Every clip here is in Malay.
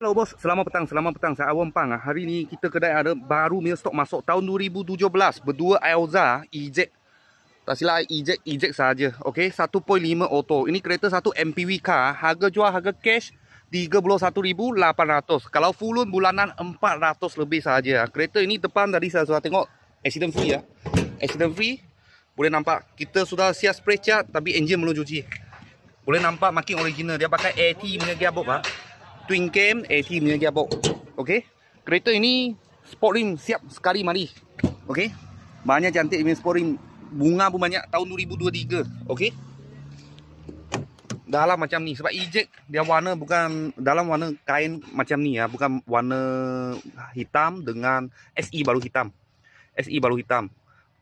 Hello bos, selamat petang. Saya Awam Pang. Hari ni kita kedai ada baru punya stok masuk tahun 2017. Berdua Elza eject. Tak silap eject saja. Okey, 1.5 auto. Ini kereta satu MPV car. Harga jual harga cash 31,800. Kalau full loan bulanan 400 lebih saja. Kereta ini depan tadi saya sudah tengok accident free ya. Accident free. Boleh nampak kita sudah siap spray cat tapi enjin belum cuci. Boleh nampak marking original. Dia pakai AT punya gearbox ah. Twin cam AT punya gearbox. Okey. Kereta ini sport rim siap sekali mari. Okey. Banyak cantik punya sport rim. Bunga pun banyak tahun 2023. Okey. Dalam macam ni sebab eject dia warna bukan dalam warna kain macam ni ya, bukan warna hitam dengan SE baru hitam. SE baru hitam.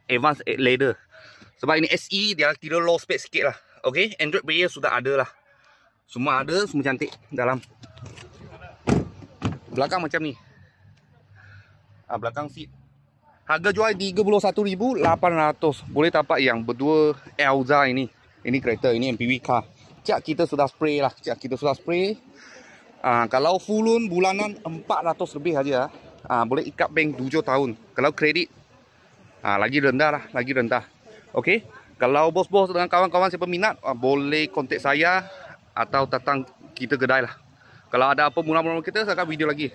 Advanced leather. Sebab ini SE dia kira low spec sikit lah. Okey, Android player sudah ada lah. Semua ada, semua cantik dalam. Belakang macam ni. Belakang seat. Harga jual 31,800. Boleh tapak yang berdua Elza ini. Ini kereta, ini MPV car. Cat kita sudah spray lah. Kalau full loan bulanan 400 lebih saja. Boleh ikat bank 7 tahun. Kalau kredit lagi rendah lah, lagi rendah. Okey. Kalau bos-bos dengan kawan-kawan siapa minat, boleh kontak saya atau datang kita kedai lah. Kalau ada apa mula-mula kita, saya akan video lagi.